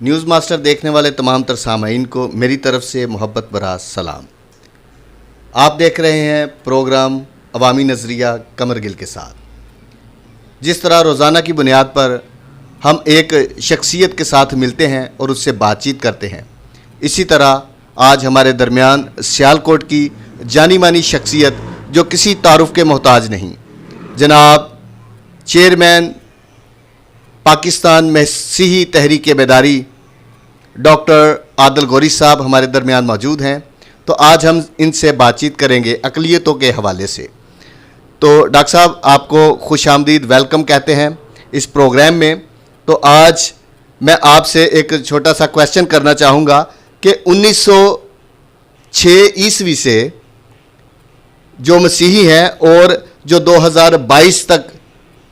News master دیکھنے والے تمام تر سامعین کو میری طرف سے محبت بھرا سلام۔ آپ دیکھ رہے ہیں پروگرام عوامی نظریہ قمر گل کے ساتھ۔ جس طرح روزانہ کی بنیاد پر ہم ایک شخصیت کے ساتھ ملتے ہیں اور اس سے بات چیت کرتے ہیں، اسی طرح آج ہمارے درمیان سیالکوٹ کی جانی مانی شخصیت جو کسی تعارف کے محتاج نہیں، جناب چیئرمین پاکستان مسیحی تحریک بیداری ڈاکٹر عادل گوری صاحب ہمارے درمیان موجود ہیں۔ تو آج ہم ان سے بات چیت کریں گے اقلیتوں کے حوالے سے۔ تو ڈاکٹر صاحب آپ کو خوش آمدید، ویلکم کہتے ہیں اس پروگرام میں۔ تو آج میں آپ سے ایک چھوٹا سا کویسچن کرنا چاہوں گا کہ 1906 عیسوی سے جو مسیحی ہیں اور جو 2022 تک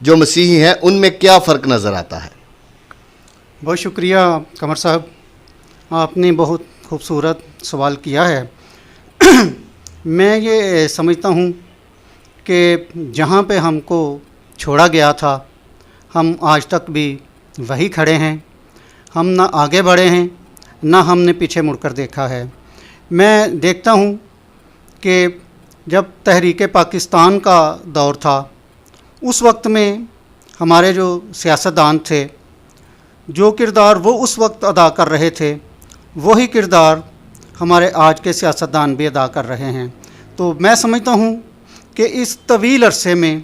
جو مسیحی ہیں ان میں کیا فرق نظر آتا ہے؟ بہت شکریہ قمر صاحب، آپ نے بہت خوبصورت سوال کیا ہے۔ میں یہ سمجھتا ہوں کہ جہاں پہ ہم کو چھوڑا گیا تھا ہم آج تک بھی وہی کھڑے ہیں، ہم نہ آگے بڑھے ہیں نہ ہم نے پیچھے مڑ کر دیکھا ہے۔ میں دیکھتا ہوں کہ جب تحریک پاکستان کا دور تھا اس وقت میں ہمارے جو سیاستدان تھے، جو کردار وہ اس وقت ادا کر رہے تھے وہی کردار ہمارے آج کے سیاستدان بھی ادا کر رہے ہیں۔ تو میں سمجھتا ہوں کہ اس طویل عرصے میں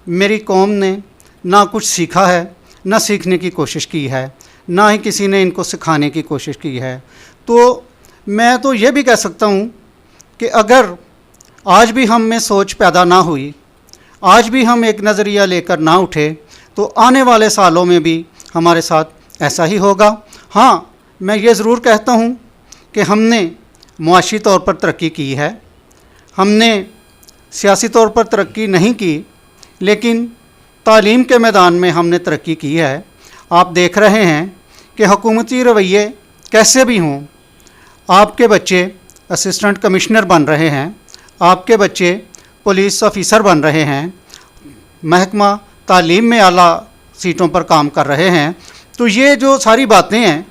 میری قوم نے نہ کچھ سیکھا ہے، نہ سیکھنے کی کوشش کی ہے، نہ ہی کسی نے ان کو سکھانے کی کوشش کی ہے۔ تو میں تو یہ بھی کہہ سکتا ہوں کہ اگر آج بھی ہم میں سوچ پیدا نہ ہوئی، آج بھی ہم ایک نظریہ لے کر نہ اٹھے، تو آنے والے سالوں میں بھی ہمارے ساتھ ایسا ہی ہوگا۔ ہاں، میں یہ ضرور کہتا ہوں کہ ہم نے معاشی طور پر ترقی کی ہے، ہم نے سیاسی طور پر ترقی نہیں کی، لیکن تعلیم کے میدان میں ہم نے ترقی کی ہے۔ آپ دیکھ رہے ہیں کہ حکومتی رویے کیسے بھی ہوں، آپ کے بچے اسسٹنٹ کمشنر بن رہے ہیں، آپ کے بچے پولیس آفیسر بن رہے ہیں، محکمہ تعلیم میں اعلیٰ سیٹوں پر کام کر رہے ہیں۔ تو یہ جو ساری باتیں ہیں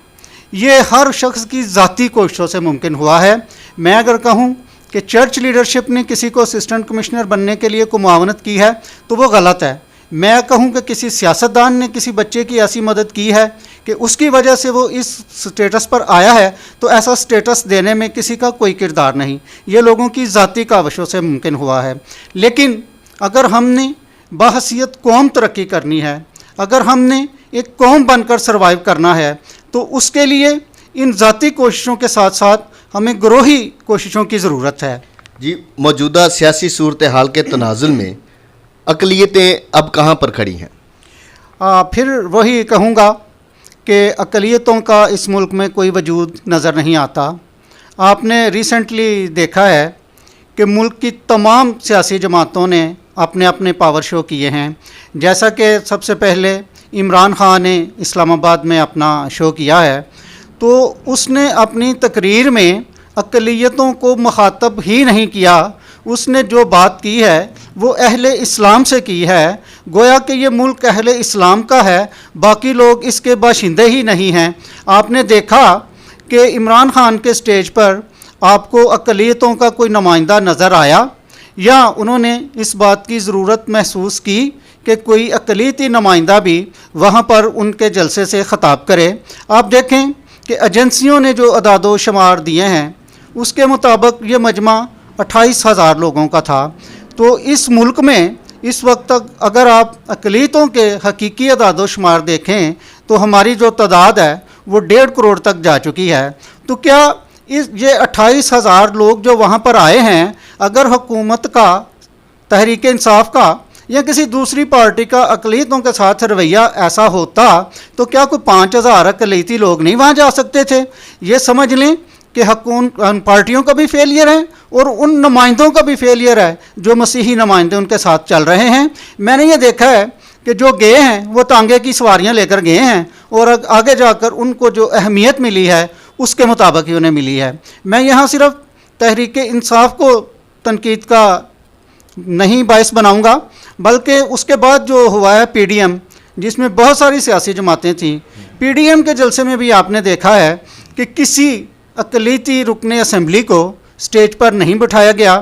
یہ ہر شخص کی ذاتی کوششوں سے ممکن ہوا ہے۔ میں اگر کہوں کہ چرچ لیڈرشپ نے کسی کو اسسٹنٹ کمشنر بننے کے لیے کوئی معاونت کی ہے تو وہ غلط ہے۔ میں کہوں کہ کسی سیاستدان نے کسی بچے کی ایسی مدد کی ہے کہ اس کی وجہ سے وہ اس سٹیٹس پر آیا ہے، تو ایسا سٹیٹس دینے میں کسی کا کوئی کردار نہیں، یہ لوگوں کی ذاتی کاوشوں سے ممکن ہوا ہے۔ لیکن اگر ہم نے بحیثیت قوم ترقی کرنی ہے، اگر ہم نے ایک قوم بن کر سروائیو کرنا ہے، تو اس کے لیے ان ذاتی کوششوں کے ساتھ ساتھ ہمیں گروہی کوششوں کی ضرورت ہے۔ جی، موجودہ سیاسی صورتحال کے تناظر میں اقلیتیں اب کہاں پر کھڑی ہیں؟ پھر وہی کہوں گا کہ اقلیتوں کا اس ملک میں کوئی وجود نظر نہیں آتا۔ آپ نے ریسنٹلی دیکھا ہے کہ ملک کی تمام سیاسی جماعتوں نے اپنے اپنے پاور شو کیے ہیں، جیسا کہ سب سے پہلے عمران خان نے اسلام آباد میں اپنا شو کیا ہے، تو اس نے اپنی تقریر میں اقلیتوں کو مخاطب ہی نہیں کیا۔ اس نے جو بات کی ہے وہ اہل اسلام سے کی ہے، گویا کہ یہ ملک اہل اسلام کا ہے، باقی لوگ اس کے باشندے ہی نہیں ہیں۔ آپ نے دیکھا کہ عمران خان کے سٹیج پر آپ کو اقلیتوں کا کوئی نمائندہ نظر آیا، یا انہوں نے اس بات کی ضرورت محسوس کی کہ کوئی اقلیتی نمائندہ بھی وہاں پر ان کے جلسے سے خطاب کرے؟ آپ دیکھیں کہ ایجنسیوں نے جو اعداد و شمار دیے ہیں اس کے مطابق یہ مجمع 28,000 لوگوں کا تھا۔ تو اس ملک میں اس وقت تک اگر آپ اقلیتوں کے حقیقی اعداد و شمار دیکھیں تو ہماری جو تعداد ہے وہ 1.5 کروڑ تک جا چکی ہے۔ تو کیا یہ 28,000 لوگ جو وہاں پر آئے ہیں، اگر حکومت کا، تحریک انصاف کا یا کسی دوسری پارٹی کا اقلیتوں کے ساتھ رویہ ایسا ہوتا تو کیا کوئی 5,000 اقلیتی لوگ نہیں وہاں جا سکتے تھے؟ یہ سمجھ لیں کہ پارٹیوں کا بھی فیلئر ہے اور ان نمائندوں کا بھی فیلئر ہے جو مسیحی نمائندے ان کے ساتھ چل رہے ہیں۔ میں نے یہ دیکھا ہے کہ جو گئے ہیں وہ تانگے کی سواریاں لے کر گئے ہیں اور آگے جا کر ان کو جو اہمیت ملی ہے اس کے مطابق ہی انہیں ملی ہے۔ میں یہاں صرف تحریک انصاف کو تنقید کا نہیں باعث بناؤں گا، بلکہ اس کے بعد جو ہوا ہے پی ڈی ایم، جس میں بہت ساری سیاسی جماعتیں تھیں، PDM के जलसे में भी आपने देखा है कि किसी अक़लीती रुकन असम्बली को स्टेज पर नहीं बिठाया गया,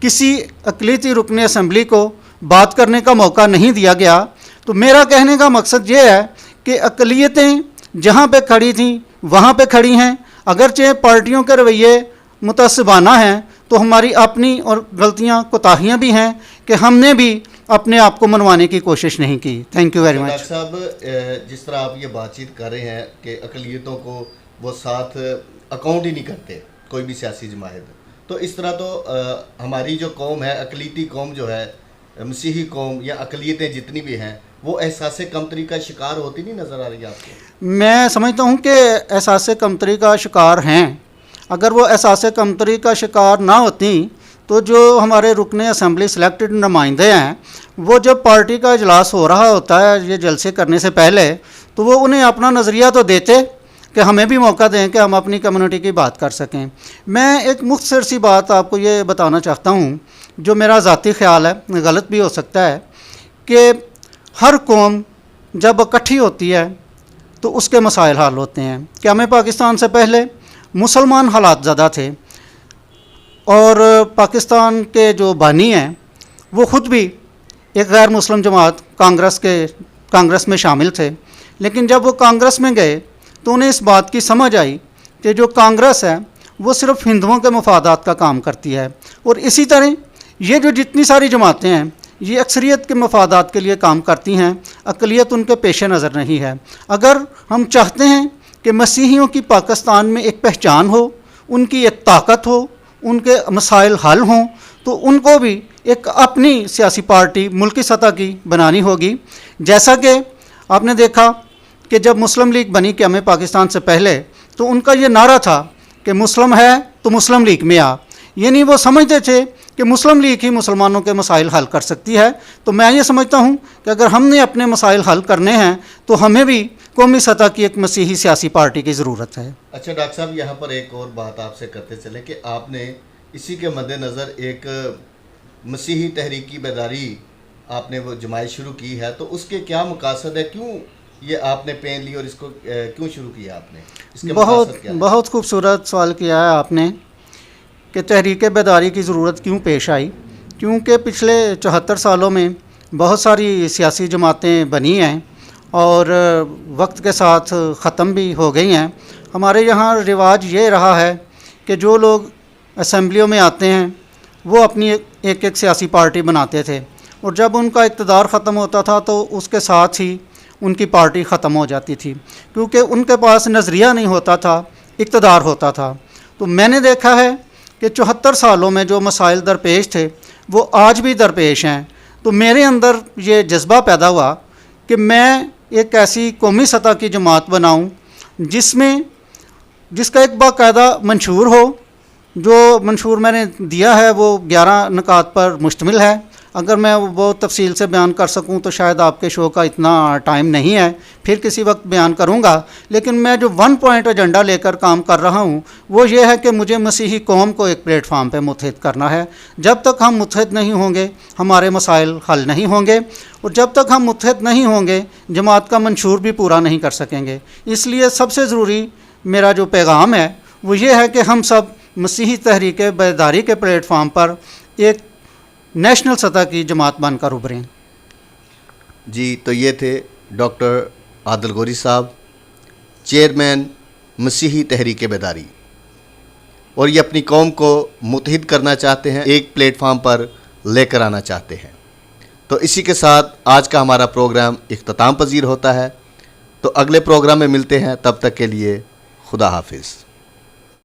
किसी अक़लीती रुकन असम्बली को बात करने का मौका नहीं दिया गया। तो मेरा कहने का मकसद ये है कि अक़लियतें जहाँ पे खड़ी थीं वहाँ पे खड़ी हैं। अगरचे पार्टियों के रवैये मुतअस्सिबाना हैं तो हमारी अपनी और गलतियाँ कोताहियाँ भी हैं कि हमने भी अपने आप को मनवाने की कोशिश नहीं की। Thank you very much. Doctor साहब, जिस तरह आप ये बातचीत कर रहे हैं कि अक़लियतों को वो साथ अकाउंट ही नहीं करते कोई भी सियासी जमात, तो इस तरह तो हमारी जो कौम है, अक़लीती कौम जो है, मसीही कौम या अक़लियतें जितनी भी हैं, वो एहसास कमतरी का शिकार होती नहीं नज़र आ रही है आपको? मैं समझता हूँ कि एहसास कमतरी का शिकार हैं। अगर वो एहसास कमतरी का शिकार ना होती तो जो हमारे रुकन असम्बली सिलेक्टेड नुमाइंदे हैं, वो जब पार्टी का इजलास हो रहा होता है ये जलसे करने से पहले, तो वो उन्हें अपना नज़रिया तो देते कि हमें भी मौका दें कि हम अपनी कम्युनिटी की बात कर सकें। मैं एक मुख्तसर सी बात आपको ये बताना चाहता हूँ जो मेरा ज़ाती ख़्याल है, गलत भी हो सकता है, कि हर कौम जब इकट्ठी होती है तो उसके मसाइल हल होते हैं। क्या में पाकिस्तान से पहले मुसलमान हालात ज़्यादा थे और पाकिस्तान के जो बानी हैं वो ख़ुद भी एक गैर मुस्लिम जमात कांग्रेस में शामिल थे, लेकिन जब वो कांग्रेस में गए तो उन्हें इस बात की समझ आई कि जो कांग्रेस है वो सिर्फ़ हिंदुओं के मफादात का काम करती है, और इसी तरह ये जो जितनी सारी जमातें हैं ये अक्सरियत के मफादात के लिए काम करती हैं, अक़लियत उनके पेश नज़र नहीं है। अगर हम चाहते हैं कि मसीहियों की पाकिस्तान में एक पहचान हो, उनकी एक ताकत हो, उनके मसाइल हल हों, तो उनको भी एक अपनी सियासी पार्टी मुल्की सतह की बनानी होगी। जैसा कि आपने देखा कि जब मुस्लिम लीग बनी क़याम पाकिस्तान से पहले, तो उनका ये नारा था कि मुस्लिम है तो मुस्लिम लीग में आ, यानी वो समझते थे कि मुस्लिम लीग ही मुसलमानों के मसाइल हल कर सकती है। तो मैं ये समझता हूँ कि अगर हमने अपने मसाइल हल करने हैं तो हमें भी कौमी सतह की एक मसीही सियासी पार्टी की ज़रूरत है। अच्छा डॉक्टर साहब, यहाँ पर एक और बात आपसे करते चले कि आपने इसी के मद्देनज़र एक मसीही तहरीक की बेदारी आपने वो जमात शुरू की है, तो उसके क्या मकासद है, क्यों ये आपने पेन ली और इसको क्यों शुरू किया आपने, इसके मकासद क्या है? बहुत खूबसूरत सवाल किया है आपने कि तहरीक बेदारी की ज़रूरत क्यों पेश आई। क्योंकि पिछले 74 सालों में बहुत सारी सियासी जमातें बनी हैं और वक्त के साथ ख़त्म भी हो गई हैं। हमारे यहाँ रिवाज ये रहा है कि जो लोग असम्बलियों में आते हैं वो अपनी एक एक सियासी पार्टी बनाते थे, और जब उनका इक़्तिदार ख़त्म होता था तो उसके साथ ही उनकी पार्टी ख़त्म हो जाती थी, क्योंकि उनके पास नज़रिया नहीं होता था, इक़्तिदार होता था। तो मैंने देखा है कि 74 सालों में जो मसाइल दरपेश थे वो आज भी दरपेश हैं। तो मेरे अंदर ये जज्बा पैदा हुआ कि मैं एक ऐसी कौमी सतह की जमात बनाऊं जिसका एक बाकायदा मंशूर हो। जो मंशूर मैंने दिया है वो 11 नुकात पर मुश्तमिल है। अगर मैं वो तफसील से बयान कर सकूं तो शायद आपके शो का इतना टाइम नहीं है, फिर किसी वक्त बयान करूंगा। लेकिन मैं जो 1 पॉइंट एजेंडा लेकर काम कर रहा हूं वो ये है कि मुझे मसीही कौम को एक प्लेटफार्म पे मुत्तहिद करना है। जब तक हम मुत्तहिद नहीं होंगे हमारे मसाइल हल नहीं होंगे, और जब तक हम मुत्तहिद नहीं होंगे जमात का मंशूर भी पूरा नहीं कर सकेंगे। इसलिए सबसे ज़रूरी मेरा जो पैगाम है वो ये है कि हम सब मसीही तहरीक बेदारी के प्लेटफार्म पर एक नेशनल सतह की जमात बनकर उभरें। जी, तो ये थे डॉक्टर आदिल गौरी साहब, चेयरमैन मसीही तहरीक बेदारी, और ये अपनी कौम को मुत्तहिद करना चाहते हैं, एक प्लेटफार्म पर लेकर आना चाहते हैं। तो इसी के साथ आज का हमारा प्रोग्राम इख्तिताम पजीर होता है। तो अगले प्रोग्राम में मिलते हैं, तब तक के लिए खुदा हाफिज़।